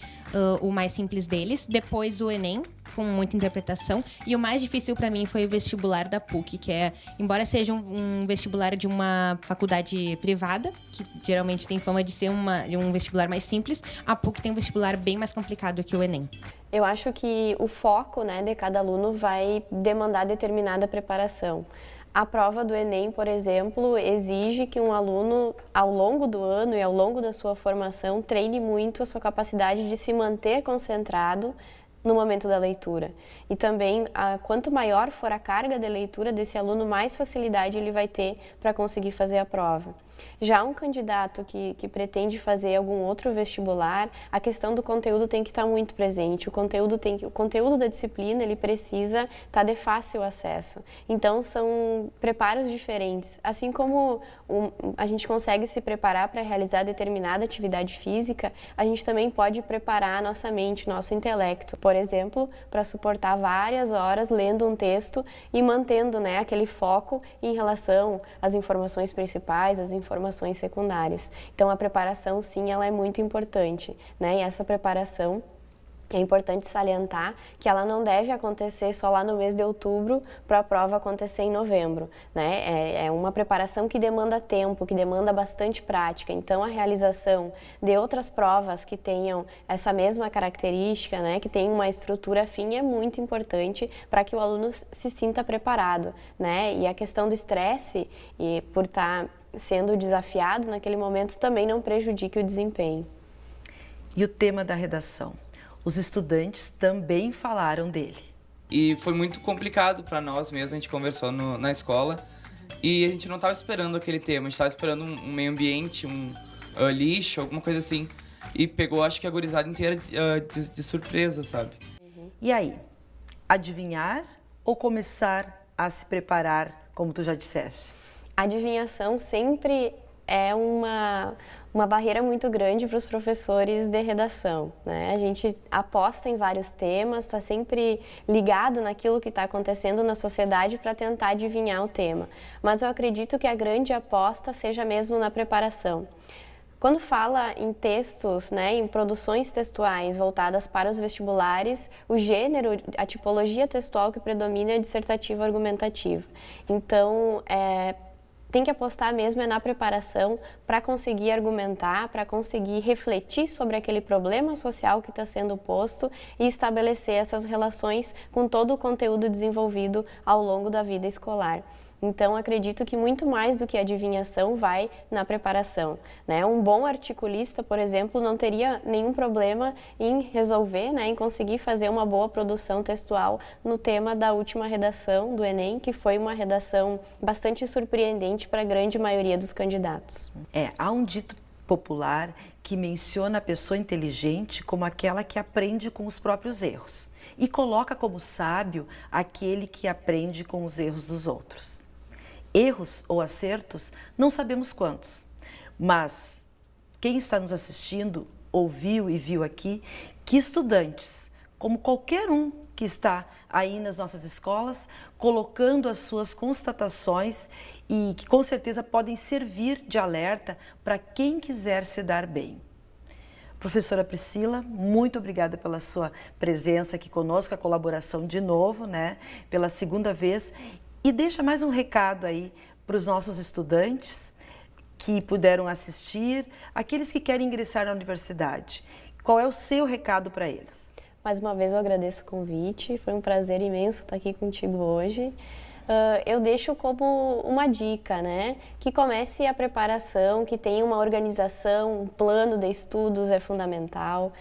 Speaker 8: o mais simples deles. Depois o Enem, com muita interpretação. E o mais difícil para mim foi o vestibular da PUC, que é, embora seja um vestibular de uma faculdade privada, que geralmente tem fama de ser um vestibular mais simples, a PUC tem um vestibular bem mais complicado que o Enem.
Speaker 23: Eu acho que o foco, né, de cada aluno vai demandar determinada preparação. A prova do Enem, por exemplo, exige que um aluno, ao longo do ano e ao longo da sua formação, treine muito a sua capacidade de se manter concentrado no momento da leitura. E também, quanto maior for a carga de leitura desse aluno, mais facilidade ele vai ter para conseguir fazer a prova. Já um candidato que pretende fazer algum outro vestibular, a questão do conteúdo tem que estar muito presente. O conteúdo da disciplina ele precisa estar de fácil acesso. Então, são preparos diferentes. Assim como a gente consegue se preparar para realizar determinada atividade física, a gente também pode preparar a nossa mente, nosso intelecto. Por exemplo, para suportar várias horas lendo um texto e mantendo, né, aquele foco em relação às informações principais, às informações secundárias. Então, a preparação, sim, ela é muito importante, né? E essa preparação, É importante salientar que ela não deve acontecer só lá no mês de outubro para a prova acontecer em novembro, né? É uma preparação que demanda tempo, que demanda bastante prática. Então, a realização de outras provas que tenham essa mesma característica, né, que tenham uma estrutura afim, é muito importante para que o aluno se sinta preparado, né? E a questão do estresse, e por estar sendo desafiado naquele momento, também não prejudique o desempenho.
Speaker 22: E o tema da redação? Os estudantes também falaram dele.
Speaker 6: E foi muito complicado para nós mesmo, a gente conversou na escola e a gente não estava esperando aquele tema, a gente estava esperando um meio ambiente, lixo, alguma coisa assim. E pegou, acho que a gurizada inteira de surpresa, sabe?
Speaker 22: E aí, adivinhar ou começar a se preparar, como tu já disseste?
Speaker 23: A adivinhação sempre é uma barreira muito grande para os professores de redação, né? A gente aposta em vários temas, está sempre ligado naquilo que está acontecendo na sociedade para tentar adivinhar o tema. Mas eu acredito que a grande aposta seja mesmo na preparação. Quando fala em textos, né, em produções textuais voltadas para os vestibulares, o gênero, a tipologia textual que predomina é dissertativa argumentativa. Então, tem que apostar mesmo na preparação para conseguir argumentar, para conseguir refletir sobre aquele problema social que está sendo posto e estabelecer essas relações com todo o conteúdo desenvolvido ao longo da vida escolar. Então, acredito que muito mais do que adivinhação vai na preparação, né? Um bom articulista, por exemplo, não teria nenhum problema em resolver, né, em conseguir fazer uma boa produção textual no tema da última redação do Enem, que foi uma redação bastante surpreendente para a grande maioria dos candidatos.
Speaker 22: Há um dito popular que menciona a pessoa inteligente como aquela que aprende com os próprios erros e coloca como sábio aquele que aprende com os erros dos outros. Erros ou acertos, não sabemos quantos, mas quem está nos assistindo ouviu e viu aqui que estudantes, como qualquer um que está aí nas nossas escolas, colocando as suas constatações e que com certeza podem servir de alerta para quem quiser se dar bem. Professora Priscila, muito obrigada pela sua presença aqui conosco, a colaboração de novo, né, pela segunda vez. E deixa mais um recado aí para os nossos estudantes que puderam assistir, aqueles que querem ingressar na universidade. Qual é o seu recado para eles?
Speaker 23: Mais uma vez eu agradeço o convite, foi um prazer imenso estar aqui contigo hoje. Eu deixo como uma dica, né? Que comece a preparação, que tenha uma organização, um plano de estudos é fundamental,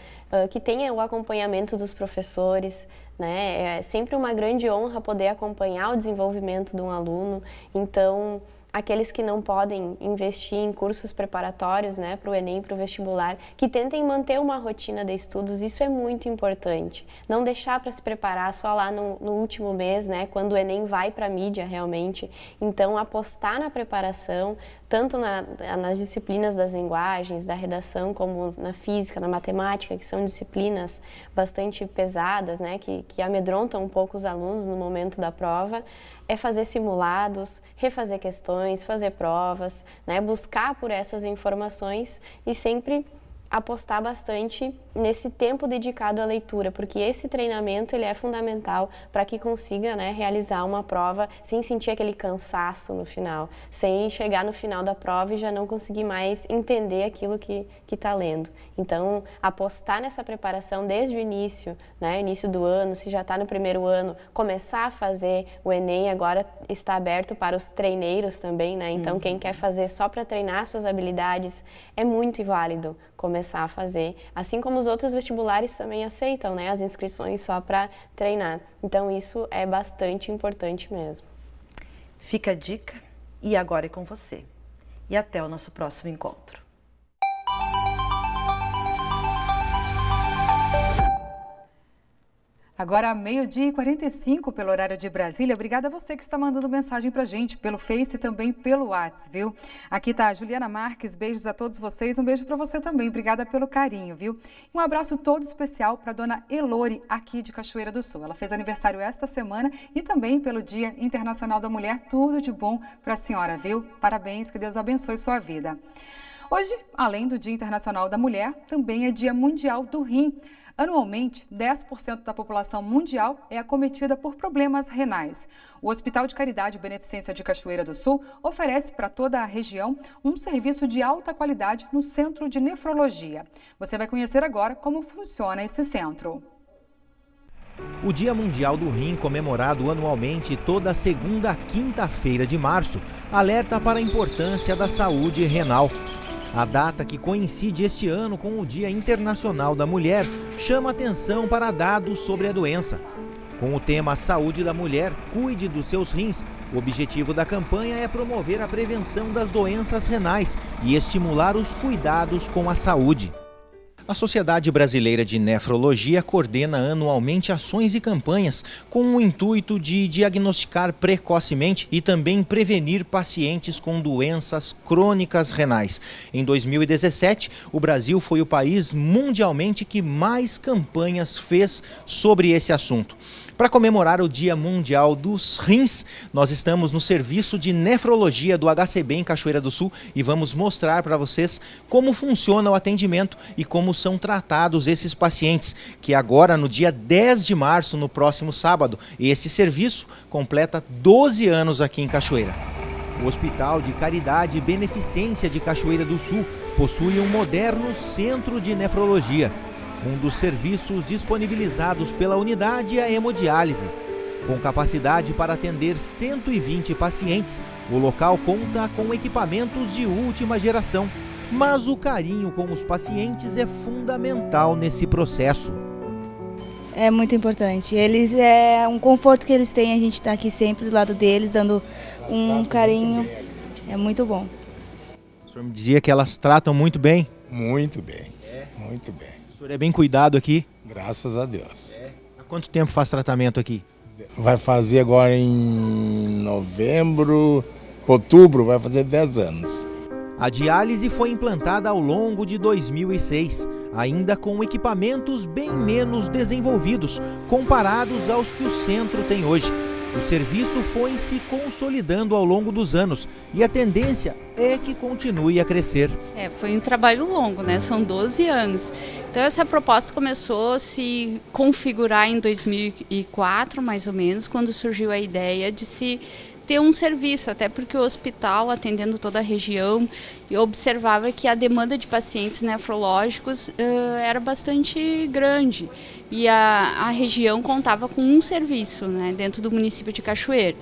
Speaker 23: que tenha o acompanhamento dos professores, né? É sempre uma grande honra poder acompanhar o desenvolvimento de um aluno. Então, aqueles que não podem investir em cursos preparatórios, né, para o Enem, para o vestibular, que tentem manter uma rotina de estudos, isso é muito importante. Não deixar para se preparar só lá no último mês, né, quando o Enem vai para a mídia realmente. Então, apostar na preparação, tanto nas disciplinas das linguagens, da redação, como na física, na matemática, que são disciplinas bastante pesadas, né, que amedrontam um pouco os alunos no momento da prova, é fazer simulados, refazer questões, fazer provas, né, buscar por essas informações e sempre apostar bastante nesse tempo dedicado à leitura, porque esse treinamento ele é fundamental para que consiga, né, realizar uma prova sem sentir aquele cansaço no final, sem chegar no final da prova e já não conseguir mais entender aquilo que está lendo. Então, apostar nessa preparação desde o início, né, início do ano, se já está no primeiro ano, começar a fazer o Enem, agora está aberto para os treineiros também, né? Então, quem quer fazer só para treinar suas habilidades, é muito válido começar a fazer, assim como os outros vestibulares também aceitam, né, as inscrições só para treinar. Então, isso é bastante importante mesmo.
Speaker 22: Fica a dica e agora é com você. E até o nosso próximo encontro.
Speaker 1: Agora, 12h45 pelo horário de Brasília. Obrigada a você que está mandando mensagem pra gente pelo Face e também pelo WhatsApp, viu? Aqui tá a Juliana Marques, beijos a todos vocês, um beijo para você também, obrigada pelo carinho, viu? Um abraço todo especial para dona Elore, aqui de Cachoeira do Sul. Ela fez aniversário esta semana e também pelo Dia Internacional da Mulher, tudo de bom para a senhora, viu? Parabéns, que Deus abençoe sua vida. Hoje, além do Dia Internacional da Mulher, também é Dia Mundial do Rim. Anualmente, 10% da população mundial é acometida por problemas renais. O Hospital de Caridade e Beneficência de Cachoeira do Sul oferece para toda a região um serviço de alta qualidade no Centro de Nefrologia. Você vai conhecer agora como funciona esse centro.
Speaker 5: O Dia Mundial do Rim, comemorado anualmente toda segunda a quinta-feira de março, alerta para a importância da saúde renal. A data, que coincide este ano com o Dia Internacional da Mulher, chama atenção para dados sobre a doença. Com o tema Saúde da Mulher, cuide dos seus rins, o objetivo da campanha é promover a prevenção das doenças renais e estimular os cuidados com a saúde. A Sociedade Brasileira de Nefrologia coordena anualmente ações e campanhas com o intuito de diagnosticar precocemente e também prevenir pacientes com doenças crônicas renais. Em 2017, o Brasil foi o país mundialmente que mais campanhas fez sobre esse assunto. Para comemorar o Dia Mundial dos Rins, nós estamos no serviço de nefrologia do HCB em Cachoeira do Sul e vamos mostrar para vocês como funciona o atendimento e como são tratados esses pacientes, que agora no dia 10 de março, no próximo sábado, esse serviço completa 12 anos aqui em Cachoeira. O Hospital de Caridade e Beneficência de Cachoeira do Sul possui um moderno centro de nefrologia. Um dos serviços disponibilizados pela unidade é a hemodiálise. Com capacidade para atender 120 pacientes, o local conta com equipamentos de última geração, mas o carinho com os pacientes é fundamental nesse processo.
Speaker 9: É muito importante. É um conforto que eles têm, a gente está aqui sempre do lado deles, dando um carinho. É muito bom.
Speaker 5: O senhor me dizia que elas tratam muito bem?
Speaker 10: Muito bem, muito bem.
Speaker 5: O senhor é bem cuidado aqui?
Speaker 10: Graças a Deus.
Speaker 5: Há quanto tempo faz tratamento aqui?
Speaker 10: Vai fazer agora em outubro, vai fazer 10 anos.
Speaker 5: A diálise foi implantada ao longo de 2006, ainda com equipamentos bem menos desenvolvidos, comparados aos que o centro tem hoje. O serviço foi se consolidando ao longo dos anos e a tendência é que continue a crescer.
Speaker 11: Foi um trabalho longo, né? São 12 anos. Então essa proposta começou a se configurar em 2004, mais ou menos, quando surgiu a ideia de se ter um serviço, até porque o hospital, atendendo toda a região, observava que a demanda de pacientes nefrológicos era bastante grande e a região contava com um serviço, né, dentro do município de Cachoeira.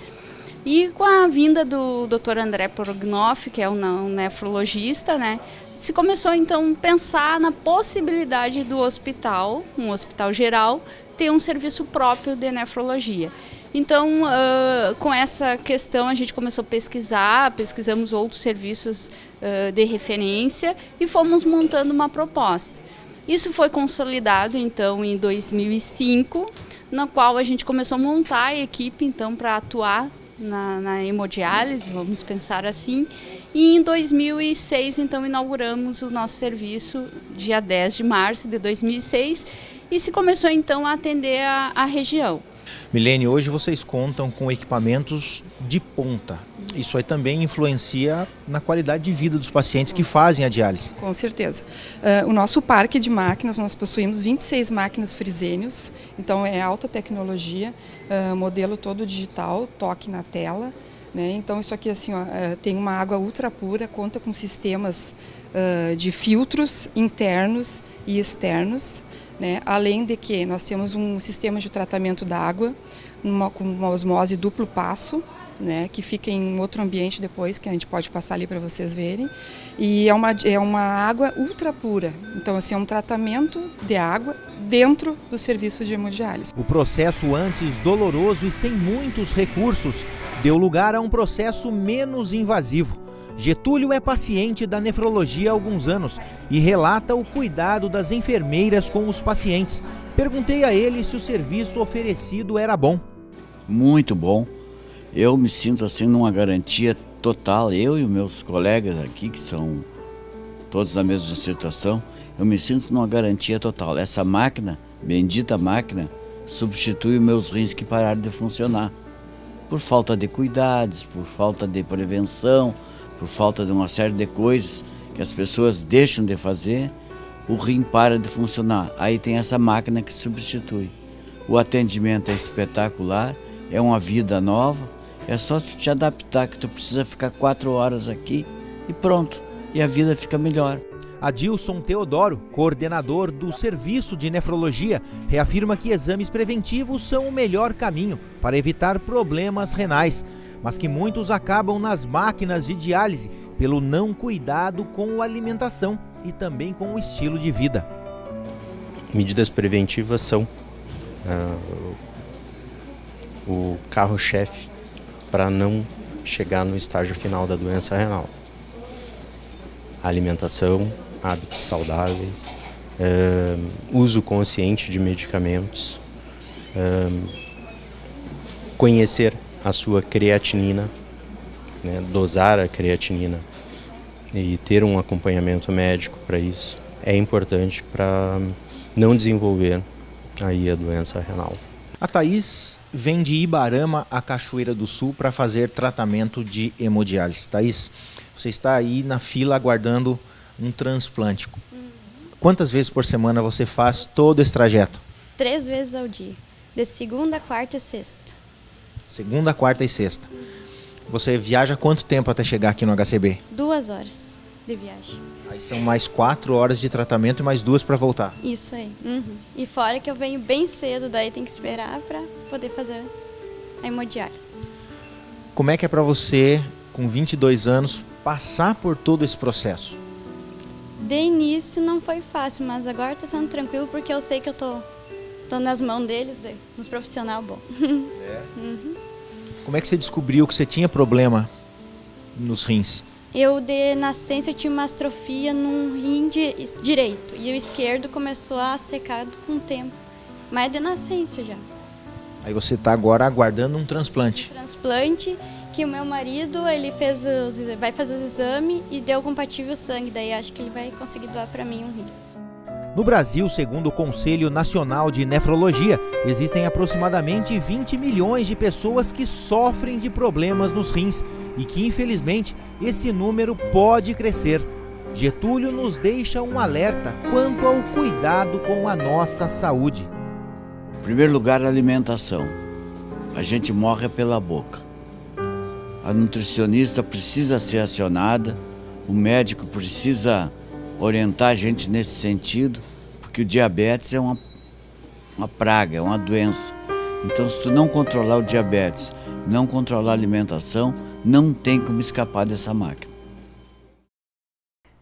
Speaker 11: E com a vinda do Dr. André Porognoff, que é um nefrologista, né, se começou então a pensar na possibilidade do hospital, um hospital geral, ter um serviço próprio de nefrologia. Então, com essa questão, a gente começou a pesquisamos outros serviços de referência e fomos montando uma proposta. Isso foi consolidado, então, em 2005, na qual a gente começou a montar a equipe, então, para atuar na hemodiálise, vamos pensar assim. E em 2006, então, inauguramos o nosso serviço, dia 10 de março de 2006, e se começou, então, a atender a região.
Speaker 5: Milene, hoje vocês contam com equipamentos de ponta. Isso aí também influencia na qualidade de vida dos pacientes que fazem a diálise.
Speaker 3: Com certeza. O nosso parque de máquinas, nós possuímos 26 máquinas Fresenius, então é alta tecnologia, modelo todo digital, toque na tela. Né? Então isso aqui assim, tem uma água ultra pura, conta com sistemas de filtros internos e externos. Né? Além de que nós temos um sistema de tratamento da água com uma osmose duplo passo, né? Que fica em outro ambiente depois, que a gente pode passar ali para vocês verem. E é uma água ultra pura. Então, assim, é um tratamento de água dentro do serviço de hemodiálise.
Speaker 5: O processo antes doloroso e sem muitos recursos deu lugar a um processo menos invasivo. Getúlio é paciente da nefrologia há alguns anos e relata o cuidado das enfermeiras com os pacientes. Perguntei a ele se o serviço oferecido era bom.
Speaker 24: Muito bom. Eu me sinto assim numa garantia total. Eu e os meus colegas aqui, que são todos na mesma situação, eu me sinto numa garantia total. Essa máquina, bendita máquina, substitui os meus rins que pararam de funcionar. Por falta de cuidados, por falta de prevenção, por falta de uma série de coisas que as pessoas deixam de fazer, o rim para de funcionar. Aí tem essa máquina que substitui. O atendimento é espetacular, é uma vida nova, é só tu te adaptar, que tu precisa ficar 4 horas aqui e pronto, e a vida fica melhor.
Speaker 5: Adilson Teodoro, coordenador do Serviço de Nefrologia, reafirma que exames preventivos são o melhor caminho para evitar problemas renais, mas que muitos acabam nas máquinas de diálise pelo não cuidado com a alimentação e também com o estilo de vida.
Speaker 7: Medidas preventivas são o carro-chefe para não chegar no estágio final da doença renal. Alimentação, hábitos saudáveis, uso consciente de medicamentos, conhecer a sua creatinina, né, dosar a creatinina e ter um acompanhamento médico para isso é importante para não desenvolver aí a doença renal.
Speaker 5: A Thaís vem de Ibarama a Cachoeira do Sul para fazer tratamento de hemodiálise. Thaís, você está aí na fila aguardando um transplante. Quantas vezes por semana você faz todo esse trajeto?
Speaker 12: 3 vezes ao dia, de segunda, quarta e sexta.
Speaker 5: Segunda, quarta e sexta. Você viaja quanto tempo até chegar aqui no HCB?
Speaker 12: 2 horas de viagem.
Speaker 5: Aí são mais 4 horas de tratamento e mais 2 para voltar.
Speaker 12: Isso aí. E fora que eu venho bem cedo, daí tem que esperar para poder fazer a hemodiálise.
Speaker 5: Como é que é para você, com 22 anos, passar por todo esse processo?
Speaker 12: De início não foi fácil, mas agora está sendo tranquilo porque eu sei que eu tô nas mãos deles, nos profissionais bons.
Speaker 5: Como é que você descobriu que você tinha problema nos rins?
Speaker 12: Eu, de nascença, tinha uma atrofia num rim direito e o esquerdo começou a secar com o tempo, mas de nascença já.
Speaker 5: Aí você está agora aguardando um transplante.
Speaker 12: Transplante que o meu marido, ele vai fazer os exames e deu compatível sangue, daí acho que ele vai conseguir doar para mim um rim.
Speaker 5: No Brasil, segundo o Conselho Nacional de Nefrologia, existem aproximadamente 20 milhões de pessoas que sofrem de problemas nos rins e que, infelizmente, esse número pode crescer. Getúlio nos deixa um alerta quanto ao cuidado com a nossa saúde.
Speaker 24: Em primeiro lugar, a alimentação. A gente morre pela boca. A nutricionista precisa ser acionada, o médico precisa orientar a gente nesse sentido, porque o diabetes é uma praga, é uma doença. Então, se tu não controlar o diabetes, não controlar a alimentação, não tem como escapar dessa máquina.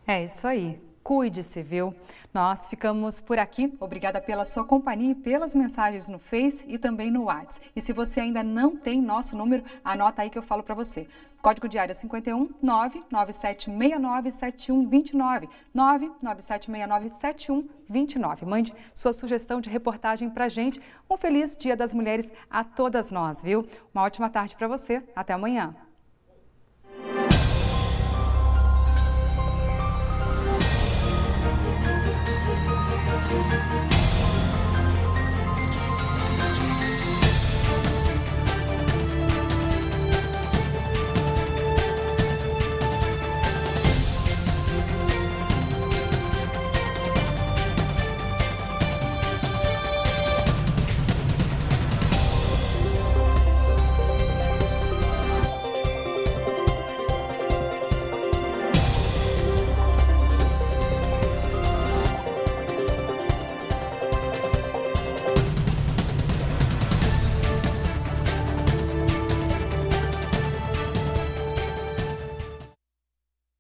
Speaker 1: É isso aí. Cuide-se, viu? Nós ficamos por aqui. Obrigada pela sua companhia e pelas mensagens no Face e também no WhatsApp. E se você ainda não tem nosso número, anota aí que eu falo para você. Código de área 51 99769 7129. 99769 7129. Mande sua sugestão de reportagem pra gente. Um feliz Dia das Mulheres a todas nós, viu? Uma ótima tarde para você. Até amanhã.